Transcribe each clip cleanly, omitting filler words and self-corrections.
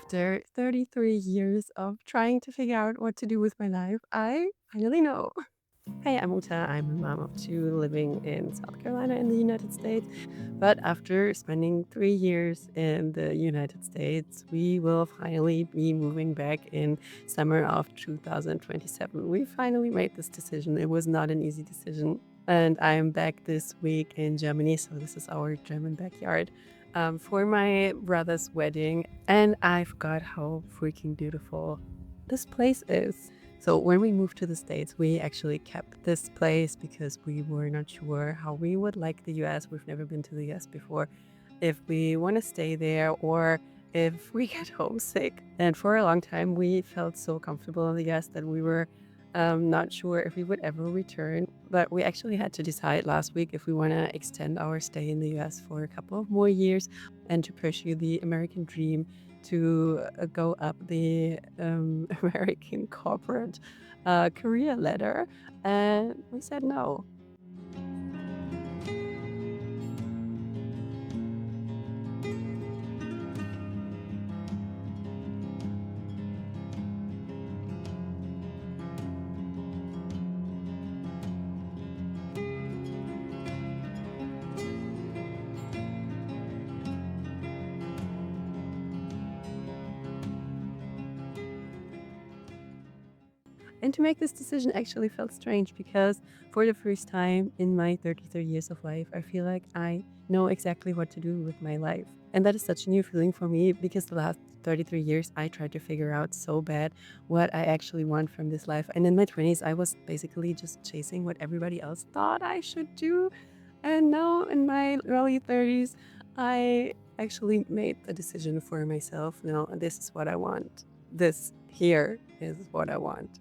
After 33 years of trying to figure out what to do with my life, I finally know. Hey, I'm Uta. I'm a mom of two living in South Carolina in the United States. But after spending 3 years in the United States, we will finally be moving back in summer of 2027. We finally made this decision. It was not an easy decision. And I'm back this week in Germany. So this is our German backyard for my brother's wedding. And I forgot how freaking beautiful this place is. So when we moved to the States, we actually kept this place because we were not sure how we would like the US. We've never been to the US before. If we want to stay there or if we get homesick. And for a long time, we felt so comfortable in the US that we were not sure if we would ever return. But we actually had to decide last week if we want to extend our stay in the US for a couple of more years and to pursue the American dream to go up the American corporate career ladder. And we said no. And to make this decision actually felt strange because for the first time in my 33 years of life, I feel like I know exactly what to do with my life. And that is such a new feeling for me because the last 33 years, I tried to figure out so bad what I actually want from this life. And in my 20s, I was basically just chasing what everybody else thought I should do. And now in my early 30s, I actually made a decision for myself. No, this is what I want. This here is what I want.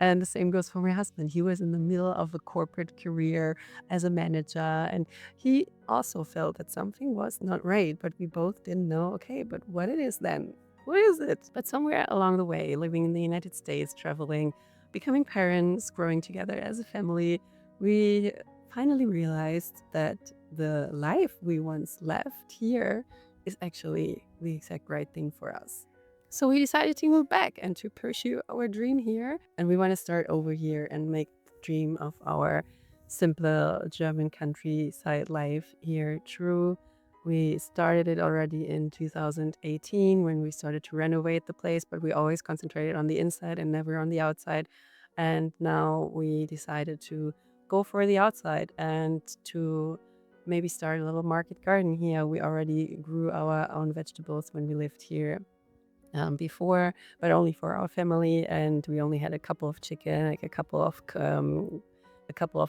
And the same goes for my husband. He was in the middle of a corporate career as a manager, and he also felt that something was not right, but we both didn't know, okay, but what it is then? What is it? But somewhere along the way, living in the United States, traveling, becoming parents, growing together as a family, we finally realized that the life we once left here is actually the exact right thing for us. So we decided to move back and to pursue our dream here. And we want to start over here and make the dream of our simple German countryside life here true. We started it already in 2018 when we started to renovate the place, but we always concentrated on the inside and never on the outside. And now we decided to go for the outside and to maybe start a little market garden here. We already grew our own vegetables when we lived here before, but only for our family. And we only had a couple of chicken, like a couple of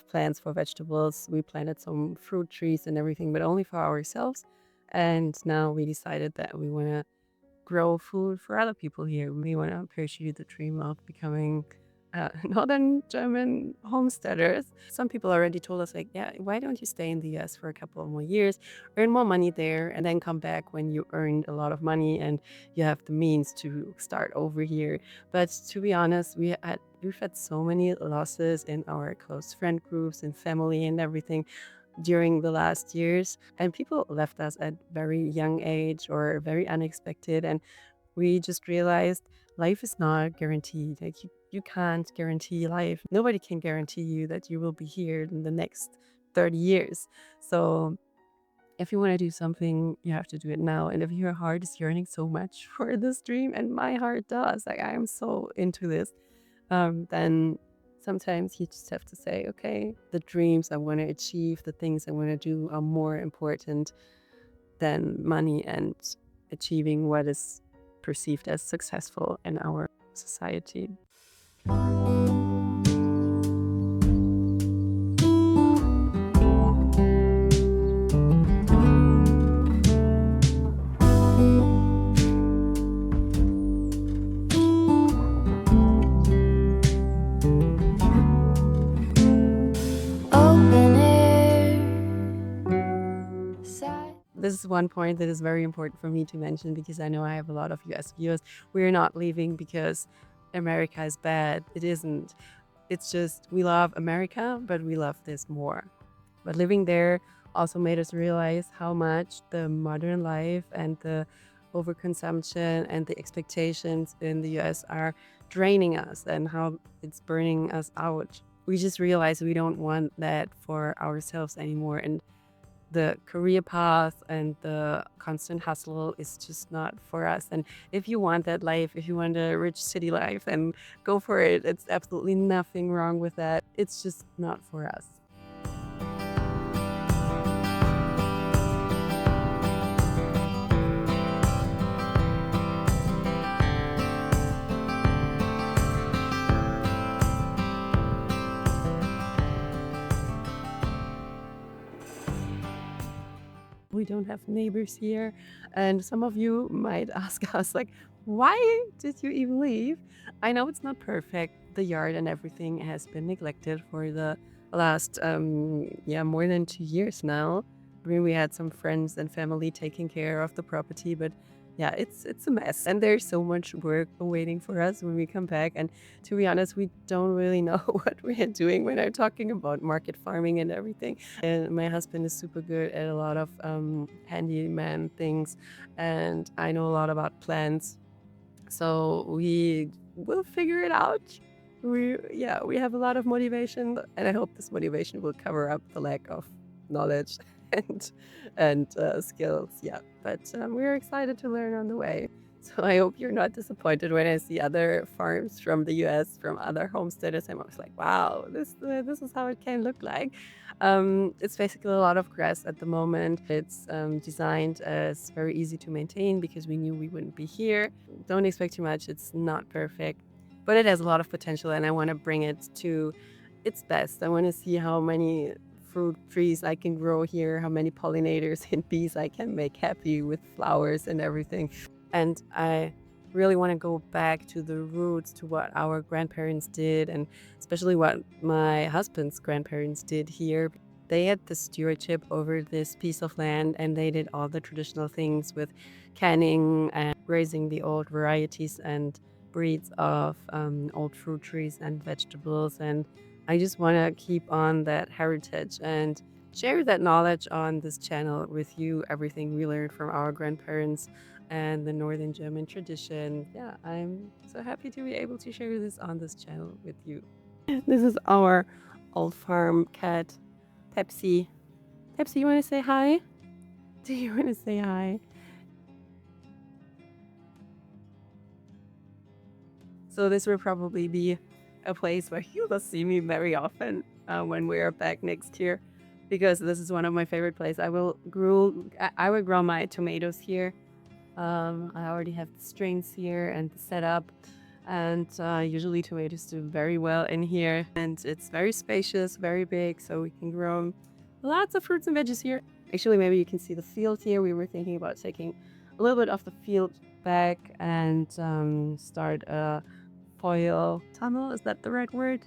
plants for vegetables. We planted some fruit trees and everything, but only for ourselves. And now we decided that we want to grow food for other people here. We want to pursue the dream of becoming northern German homesteaders. Some people already told us, like, yeah, why don't you stay in the US for a couple of more years, earn more money there, and then come back when you earned a lot of money and you have the means to start over here. But to be honest, we've had so many losses in our close friend groups and family and everything during the last years, and people left us at very young age or very unexpected, and we just realized life is not guaranteed. Like you can't guarantee life. Nobody can guarantee you that you will be here in the next 30 years. So if you want to do something, you have to do it now. And if your heart is yearning so much for this dream, and my heart does, like I am so into this, then sometimes you just have to say, okay, the dreams I want to achieve, the things I want to do are more important than money and achieving what is perceived as successful in our society. this is one point that is very important for me to mention because I know I have a lot of US viewers. We're not leaving because America is bad. It isn't. It's just we love America, but we love this more. But living there also made us realize how much the modern life and the overconsumption and the expectations in the US are draining us and how it's burning us out. We just realized we don't want that for ourselves anymore. And the career path and the constant hustle is just not for us. And if you want that life, if you want a rich city life, and go for it. It's absolutely nothing wrong with that. It's just not for us. We don't have neighbors here. And some of you might ask us, like, why did you even leave? I know it's not perfect. The yard and everything has been neglected for the last, more than 2 years now. I mean, we had some friends and family taking care of the property, but yeah, it's a mess. And there's so much work awaiting for us when we come back. And to be honest, we don't really know what we are doing when I'm talking about market farming and everything. And my husband is super good at a lot of handyman things, and I know a lot about plants. So we will figure it out. We have a lot of motivation, and I hope this motivation will cover up the lack of knowledge and skills. Yeah, but we're excited to learn on the way. So I hope you're not disappointed when I see other farms from the US, from other homesteaders. I'm always like, wow, this is how it can look like. It's basically a lot of grass at the moment. It's designed as very easy to maintain because we knew we wouldn't be here. Don't expect too much. It's not perfect, but it has a lot of potential, and I want to bring it to its best. I want to see how many fruit trees I can grow here, how many pollinators and bees I can make happy with flowers and everything. And I really want to go back to the roots, to what our grandparents did, and especially what my husband's grandparents did here. They had the stewardship over this piece of land, and they did all the traditional things with canning and raising the old varieties and breeds of old fruit trees and vegetables. And I just want to keep on that heritage and share that knowledge on this channel with you, everything we learned from our grandparents and the Northern German tradition. Yeah, I'm so happy to be able to share this on this channel with you. This is our old farm cat, Pepsi. Pepsi, you want to say hi? Do you want to say hi? So this will probably be a place where you will see me very often when we are back next year, because this is one of my favorite places. I will grow my tomatoes here. I already have the strains here and the setup, and usually tomatoes do very well in here. And it's very spacious, very big, so we can grow lots of fruits and veggies here. Actually, maybe you can see the field here. We were thinking about taking a little bit of the field back and start a foil tunnel. Is that the right word?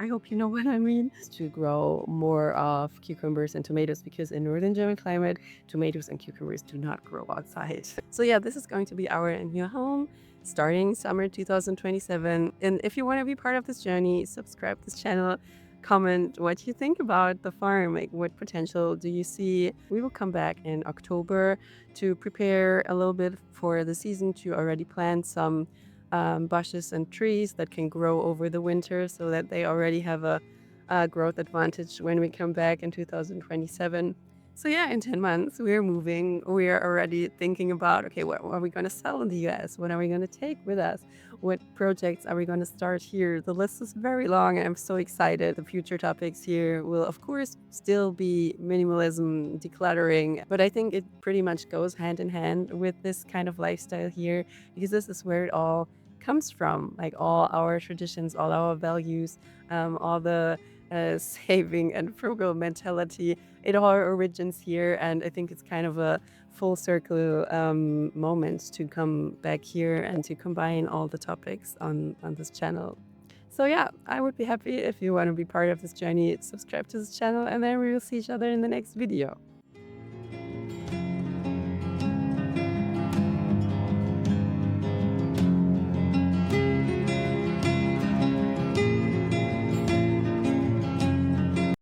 I hope you know what I mean. To grow more of cucumbers and tomatoes, because in northern German climate, tomatoes and cucumbers do not grow outside. So yeah, this is going to be our new home starting summer 2027. And if you want to be part of this journey, subscribe to this channel, comment what you think about the farm, like what potential do you see. We will come back in October to prepare a little bit for the season, to already plant some bushes and trees that can grow over the winter, so that they already have a growth advantage when we come back in 2027. So yeah, in 10 months, we're moving. We're already thinking about, okay, what are we going to sell in the US? What are we going to take with us? What projects are we going to start here? The list is very long, and I'm so excited. The future topics here will, of course, still be minimalism, decluttering, but I think it pretty much goes hand in hand with this kind of lifestyle here, because this is where it all comes from, like all our traditions, all our values, all the saving and frugal mentality. It all origins here, and I think it's kind of a full circle moment to come back here and to combine all the topics on this channel. So yeah, I would be happy if you want to be part of this journey. Subscribe to this channel, and then we will see each other in the next video.